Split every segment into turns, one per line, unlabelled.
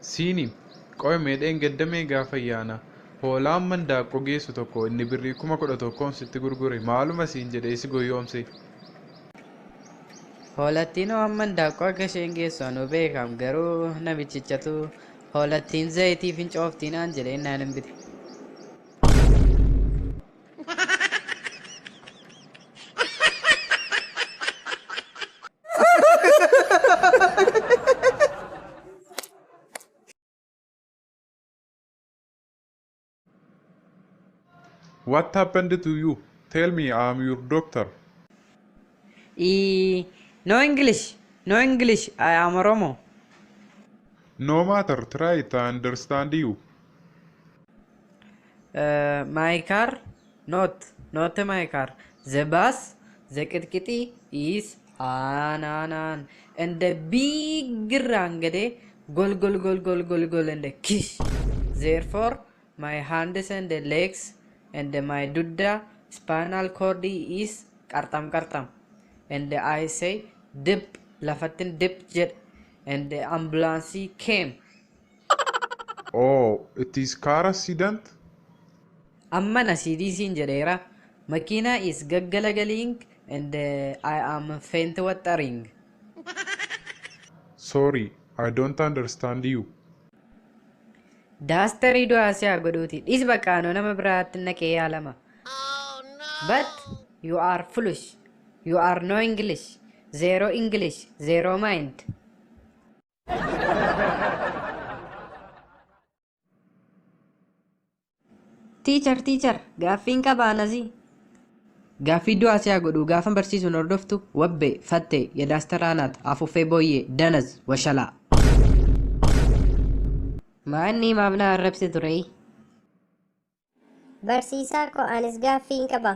Siini qo'ee meedheen gaddamee gaafa ayyaana hoolaan mandaaqqoo geessu tokko inni birrii 11,000 sitti gurgure maaluma siin jedhee si goyoomse.
Hoolattiin waan mandaaqqoo akka isheen geessu anuu beekam garuu namichichatu hoolattiin zayitii fincooftii naan jedhee naan hin bite.
What happened to you? Tell me, I'm your doctor.
No English, no English, I am Oromo.
No matter, try to understand you.
My car, not my car. The bus, the kitkiti is an. And the big rangade, gol, and the kiss. Therefore, my hands and the legs and my dudda spinal cord is kartam. And I say, dip, lafatin dip jet. And the ambulance came.
Oh, it is car accident?
Amma nasidisin jedheera. Makina is gaggalagaling and I am faint watering.
Sorry, I don't understand you.
Daastari du'aasiyaa godhuuti. Dhis bakkaanoo nama biraatti naqee yaalama. But you are foolish. You are no English. Zero English. Zero mind. Teacher, gaaffiin qabaa nazii. Gaaffii du'aasiyaa godhuu gaafa barsiisuun hordoftu wabbee, fattee, yadaastaraanaat, afuuffee booyyee, danas, washalaa. Maanni maamna arrabsi ture.
Barsiisaa ko anis gaaffiin qaba.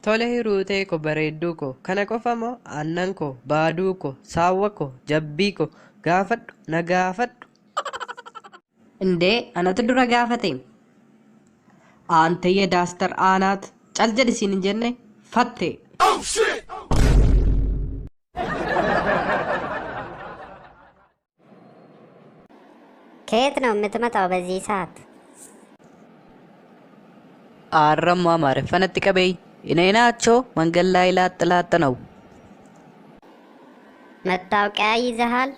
Tole hiruutee ko bareedduu ko kana qofa moo aannan ko baaduu ko saawwa ko jabbii ko gaafadhu na gaafadhu. Indee anatu dura gaafate. Aantayya daastar aanaat cal jedhi siin hin jenne fatte.
ከየት ነው የምትመጣው በዚህ ሰዓት?
አረማ ማረፈነት ቀበይ እኔናቸው መንገድ ላይ ላጥ ነው።
መታወቂያ ይዘሃል?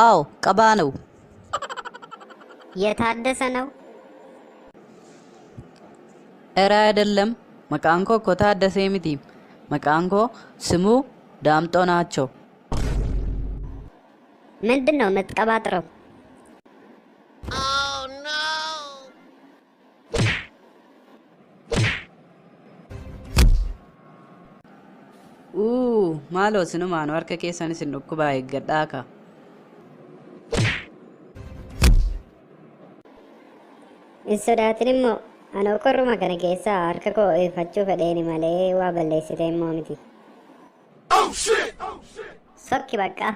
አዎ ቀባ ነው።
የታደሰ ነው?
እረ አይደለም። መቃንኮ እኮ ታደሰ ሚቲ መቃንኮ ስሙ ዳምጦ ናቸው።
ምንድን ነው የምትቀባጥረው?
ማሎ ስኑማኑ harka keessan isin dhukkubaa eeggadhaa ka.
Hin sodaatin immoo ana qorruma kana keessaa harka koo eeffachuu fedheeni malee waa balleessite immoo miti. Sokki bakka.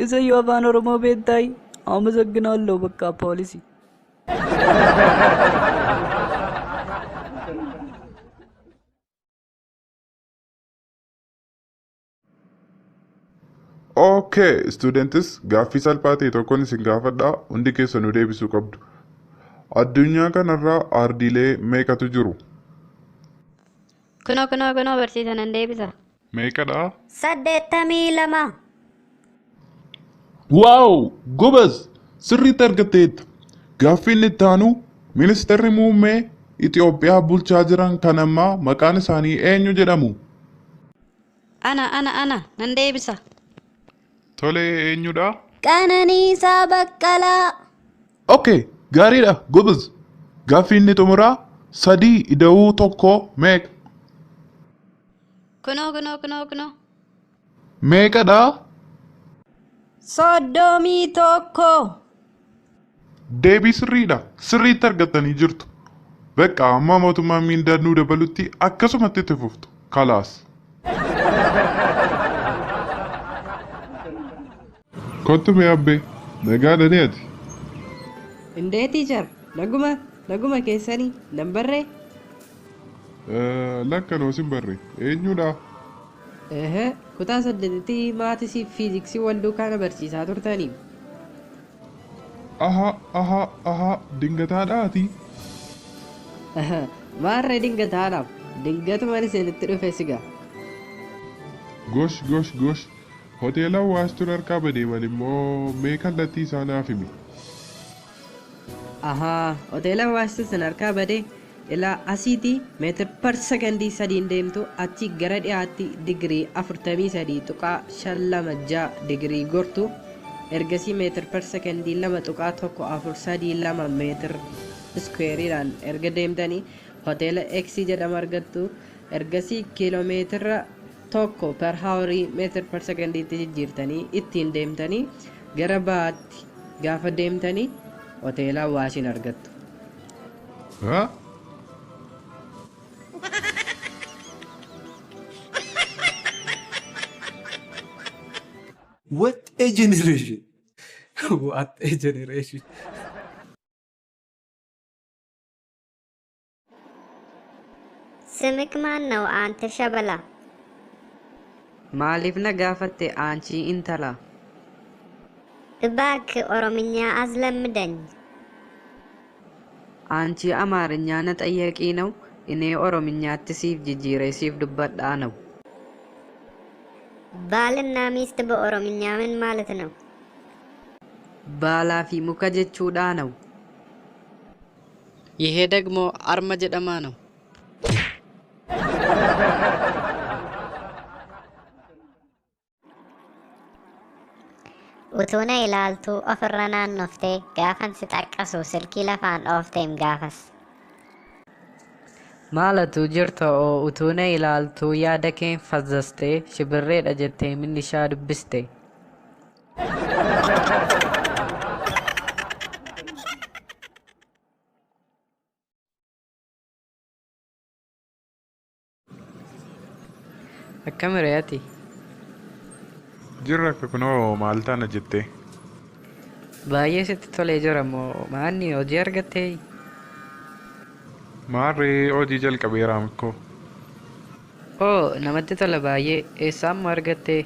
እሰዩ አፋን ኦሮሞ ቤታይ አመሰግናለሁ። በቃ ፖሊሲ
Okay, students, gaaffii salphaa ta'e tokkoon isin gaafadhaa hundi keessanuu deebisuu qabdu. Addunyaa kanarraa ardiilee meeqatu jiru?
Kunoo barsiisan nan deebisa.
Meeqadhaa?
82.
Waaw! Gobas! Sirriitti argatteetta. Gaaffiin itti aanu ministeerri muummee Itoophiyaa bulchaa jiran kan ammaa maqaan isaanii eenyu jedhamu?
Ana nan deebisa.
Tole eenyudha?
Qananiisaa Baqqalaa.
Okay, gaariidha. Gobas! Gaaffii inni xumuraa 3 ida'uu tokko meeqa?
Kunoo.
Meeqadhaa?
31.
Deebii sirriidha. Sirriitti argattanii jirtu. Bakka amma mootummaan miindaa nuu dabalutti akkasumatti itti fuftu. Kalaas. Kottu mee abbee nagaadha ni ati?
indee tiichar naguma keessanii lambarree
Lakkanoo sin barre eenyudha?
Kutaa saddeetitti maatii fi fiiziksii wal duukaa barsiisaa turtanii.
Aha dingataadhaati.
Maarree dingataadhaaf dingatuma isinitti dhufe sigaa.
Gosh hoteela Hawaastuu harkaa badee malimmoo mee kallattii isaa naaf himi.
Hoteela Hawaastuu san harkaa badee ilaa asiitii meetir per sekondii 3 deemtu achi gara dhiyaatti digirii 43.56 digirii gortu ergasii meetir per sekondii 2.142 meetir iskweeriidhaan erga deemtanii hoteela X jedhamu argattu ergasii kiiloomeetira 1 per haawarii meetir per sekondiitti jijjiirtanii ittiin deemtanii gara baatti gaafa deemtanii hoteela Hawaasiin argattu.
What a generation! What a generation!
ስምክ ማን ነው አንተ ሸበላ?
Maaliif na gaafatte aanchii intala?
እባክህ ኦሮምኛ አዝለምደኝ።
አንቺ አማርኛ ነጠየቂ ነው እኔ ኦሮምኛት ሲፍ ጅጅሬ ሲፍ ዱበዳ ነው።
ባልና ሚስት በኦሮምኛ ምን ማለት ነው?
ባላ ፊ ሙከ ጀቹዳ ነው። ይሄ ደግሞ አርመ ጀደማ ነው።
utuuna ilaaltuu ofirra naannoftee gaafan si xaqqasu silkii lafaan oofteem gaafas.
Maalatu jirta oo utuuna ilaaltuu yaada keen fazzastee shibirreedha jettee minnishaa dubbiste. Akkam re'ati?
Jirra akka kunoo maal taana jettee?
Baay'ee sitti tolee jira moo maanni hojii argattee?
Maarree hojii jalqabeera mikkoo.
Namatti tola baay'ee eessaan moo argattee?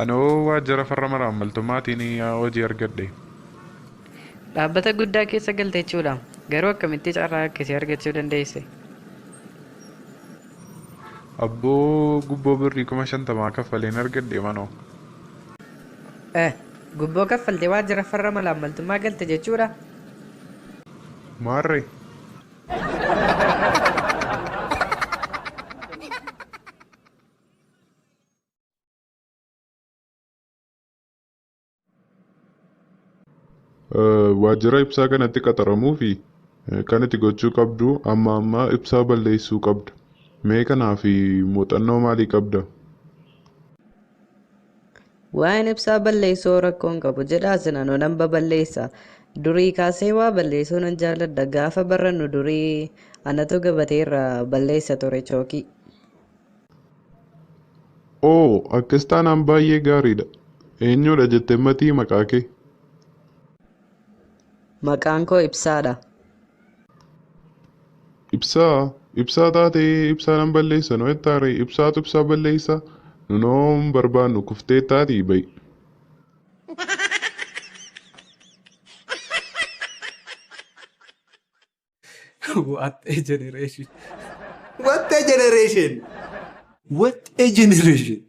Anoo waajjira farra malaammaltummaatiin hojii argadhe.
Dhaabbata guddaa keessa galte jechuudha. Garuu akkamitti carraa akkasii argachuu dandeesse?
Abboo gubboo birrii 50,000 kaffaleen argadhe manoo.
Gubboo kaffaltee waajjira farra malaammaltummaa galte jechuudha.
Maarree. Waajjira ibsaa kanatti qaxaramuu fi kan itti gochuu qabdu amma ibsaa balleessuu qabda. Mee kanaaf muuxannoo maalii qabda?
Waan ibsaa balleessuu rakkoon qabu jedhaa sinanoo nan baballeessa. Durii kaasee waa balleessuu nan jaalladha. Gaafa barannu durii anatu gabateerra balleessa ture chookii.
Akkas taanaan baay'ee gaariidha. Eenyudha jettee matii maqaa kee?
Maqaan koo Ibsaadha.
Ibsaa taatee ibsaa nan balleessa noo ettaare ibsaatu ibsaa balleessa nunoon barbaannu kuftee taatii bayi.
What a generation! What a generation! What a generation!